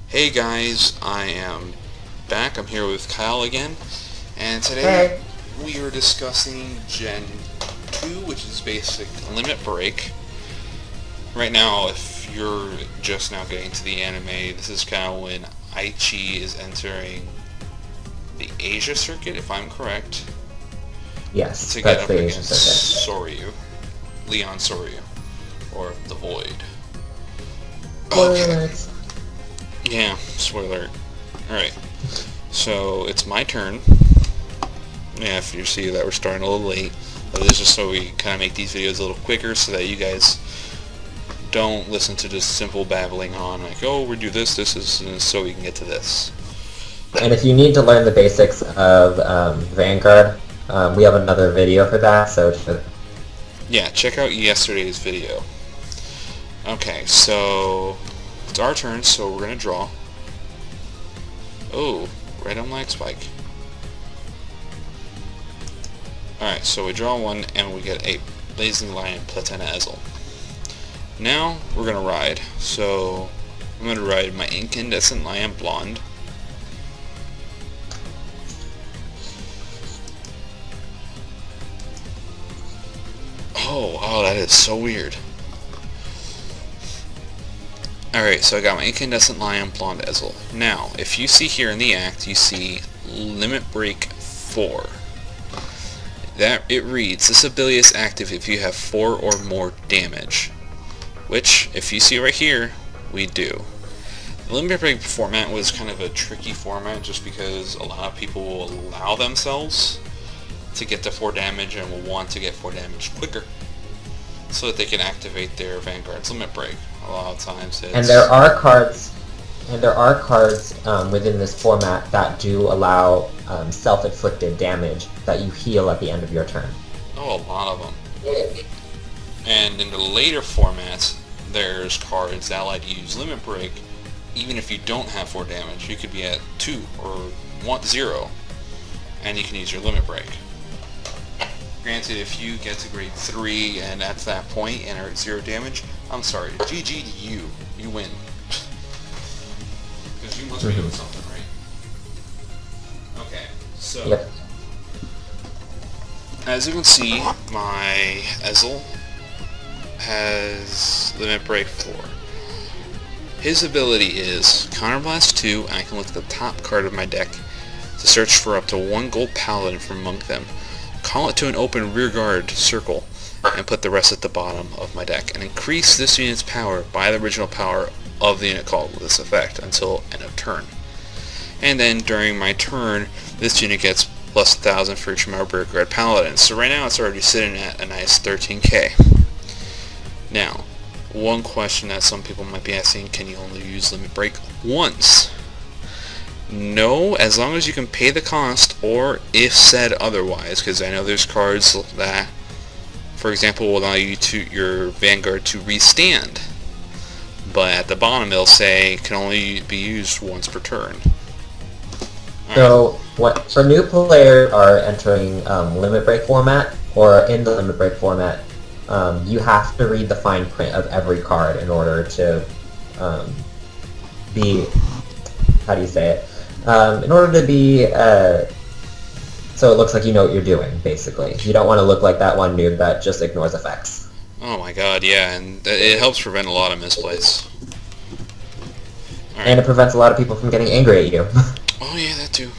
Hey guys, I am back. I'm here with Kyle again, and today we are discussing Gen 2, which is basic Limit Break. Right now, if you're just now getting to the anime, this is kind of when Aichi is entering the Asia circuit, if I'm correct. Yes, to that's get up the Asian against circuit. Leon Soryu, or the Void. Okay. Yeah, spoiler. Alright, so it's my turn. Yeah, if you see that we're starting a little late, but this is just so we kind of make these videos a little quicker so that you guys don't listen to just simple babbling on like, oh, we do this, so we can get to this. And if you need to learn the basics of Vanguard, we have another video for that, so yeah, check out yesterday's video. Okay, so it's our turn, so we're gonna draw. Oh, right on lag spike. Alright, so we draw one and we get a Blazing Lion Platena Ezel. Now we're gonna ride. So I'm gonna ride my Incandescent Lion Blonde. Oh, that is so weird. Alright, so I got my Incandescent Lion Blonde Ezel. Now, if you see here in the act, you see Limit Break 4. It reads, this ability is active if you have 4 or more damage. Which, if you see right here, we do. The Limit Break format was kind of a tricky format just because a lot of people will allow themselves to get to 4 damage and will want to get 4 damage quicker, so that they can activate their Vanguard's Limit Break. A lot of times it's... And there are cards within this format that do allow self-inflicted damage that you heal at the end of your turn. Oh, a lot of them. And in the later formats, there's cards that allow you to use Limit Break even if you don't have 4 damage. You could be at 2 or 0, and you can use your Limit Break. Granted, if you get to grade 3 and at that point and are at 0 damage, I'm sorry, GG to you. You win. Because you must be doing something right. Okay, so... Yep. As you can see, my Ezel has Limit Break 4. His ability is Counterblast 2, and I can look at the top card of my deck to search for up to 1 gold paladin from among them. Call it to an open rearguard circle, and put the rest at the bottom of my deck, and increase this unit's power by the original power of the unit called with this effect until end of turn. And then during my turn, this unit gets plus 1,000 for each of my rearguard paladins. So right now it's already sitting at a nice 13k. Now, one question that some people might be asking, can you only use Limit Break once? No, as long as you can pay the cost, or if said otherwise, because I know there's cards that, for example, will allow you to your Vanguard to restand, but at the bottom it'll say can only be used once per turn. So, for new players are entering Limit Break format, or in the Limit Break format, you have to read the fine print of every card in order to be, how do you say it? In order to be, so it looks like you know what you're doing, basically. You don't want to look like that one noob that just ignores effects. Oh my god, yeah, and it helps prevent a lot of misplays. Right. And it prevents a lot of people from getting angry at you. Oh yeah, that too.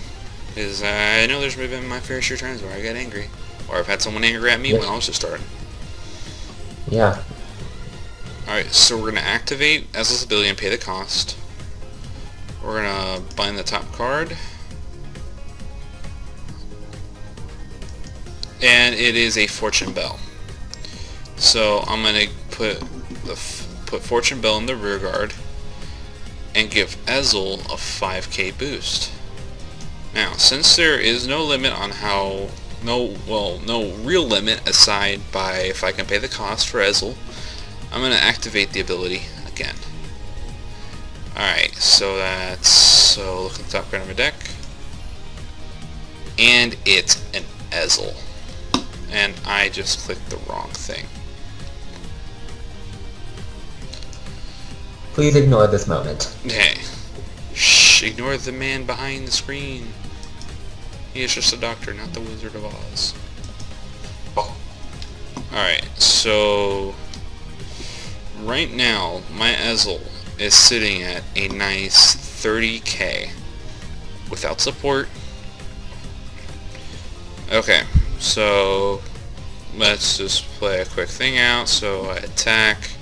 Because I know there's been my fair share of times where I get angry. Or I've had someone angry at me when I was just starting. Yeah. Alright, so we're going to activate Ezel's ability and pay the cost. We're going to bind the top card. And it is a Fortune Bell. So I'm going to put Fortune Bell in the rear guard and give Ezel a 5k boost. Now, since there is no limit on how, no real limit aside by if I can pay the cost for Ezel, I'm going to activate the ability again. Alright, so look at the top card of my deck, and it's an Ezel. And I just clicked the wrong thing. Please ignore this moment. Okay. Shh, ignore the man behind the screen. He is just a doctor, not the Wizard of Oz. Alright, so right now my Ezel is sitting at a nice 30k without support. Okay, so let's just play a quick thing out. So I attack,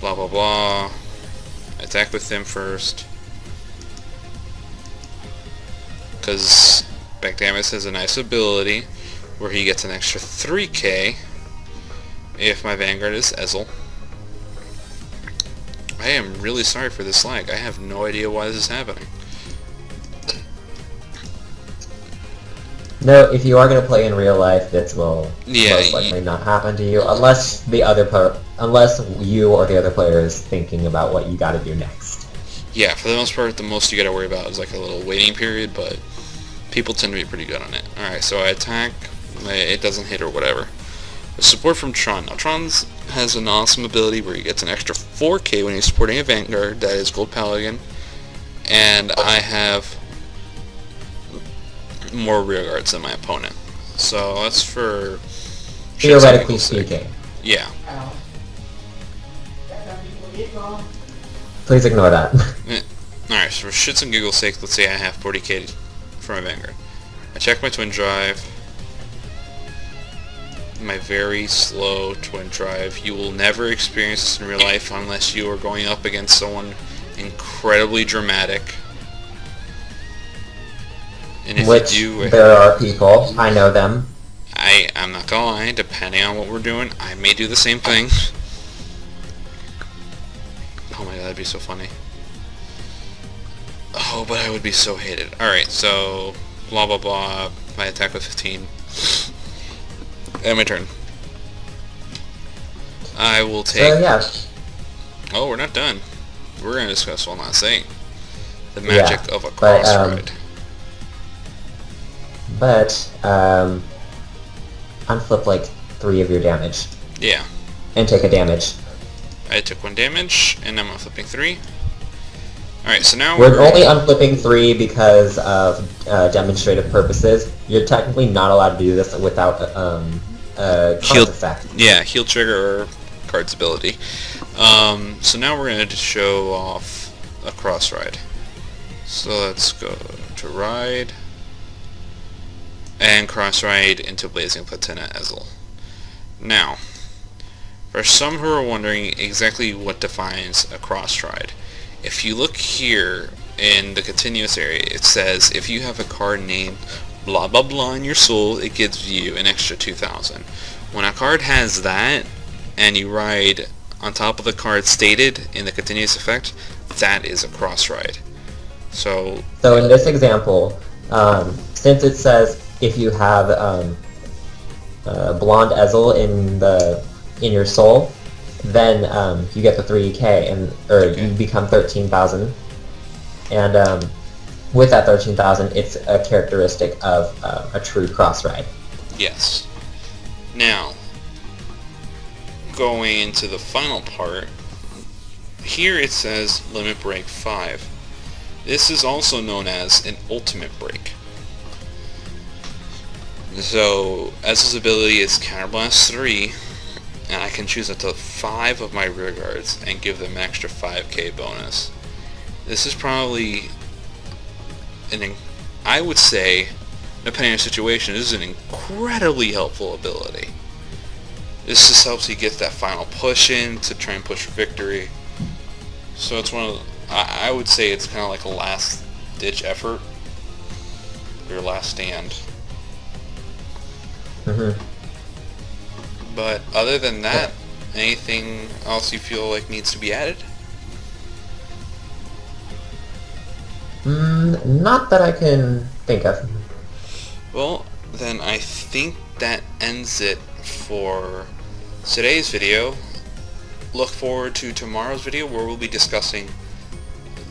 blah blah blah, attack with him first, because Backdamus has a nice ability where he gets an extra 3k if my Vanguard is Ezel. I am really sorry for this lag. I have no idea why this is happening. No, if you are going to play in real life, this will most likely not happen to you, unless unless you or the other player is thinking about what you got to do next. Yeah, for the most part, the most you got to worry about is like a little waiting period, but people tend to be pretty good on it. Alright, so I attack, it doesn't hit or whatever. Support from Tron. Now Tron has an awesome ability where he gets an extra 4k when he's supporting a Vanguard, that is Gold Paladin, and I have more rear guards than my opponent. So that's for theoretically speaking. Yeah. Please ignore that. Alright, so for shits and giggles sake, let's say I have 40k for my Vanguard. I check my twin drive. My very slow twin drive. You will never experience this in real life unless you are going up against someone incredibly dramatic. And if Which you do, there are people, I know them. I'm not gonna lie, depending on what we're doing, I may do the same thing. Oh my god, that'd be so funny. Oh, but I would be so hated. Alright, so blah blah blah, my attack with 15. And my turn. I will take... So, yeah. Oh, we're not done. We're going to discuss while not saying the magic of a cross ride. But, unflip like 3 of your damage. Yeah. And take a damage. I took 1 damage, and I'm unflipping 3. Alright, so now we're only unflipping 3 because of demonstrative purposes. You're technically not allowed to do this without card effect. Yeah, heal trigger or card's ability. So now we're going to show off a cross ride. So let's go to ride and cross ride into Blazing Platina Ezel. Now, for some who are wondering exactly what defines a cross ride, if you look here in the continuous area, it says if you have a card named blah blah blah in your soul, it gives you an extra 2,000. When a card has that, and you ride on top of the card stated in the continuous effect, that is a cross ride. So in this example, since it says if you have Blonde Ezel in your soul, then you get the 3k, you become 13,000, and with that 13,000, it's a characteristic of a true cross ride. Yes. Now, going into the final part, here it says Limit Break 5. This is also known as an Ultimate Break. So, Ezel's ability is Counterblast 3, and I can choose up to 5 of my rear guards and give them an extra 5k bonus. This is probably I would say, depending on the situation, this is an incredibly helpful ability. This just helps you get that final push in to try and push for victory. So it's one of I would say it's kind of like a last ditch effort, your last stand. But other than that, anything else you feel like needs to be added? Not that I can think of. Well, then I think that ends it for today's video. Look forward to tomorrow's video where we'll be discussing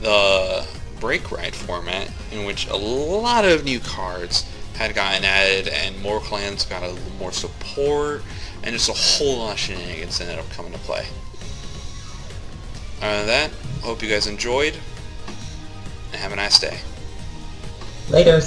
the break ride format, in which a lot of new cards had gotten added and more clans got a little more support and just a whole lot of shenanigans ended up coming to play. Other than that, I hope you guys enjoyed, and have a nice day. Later.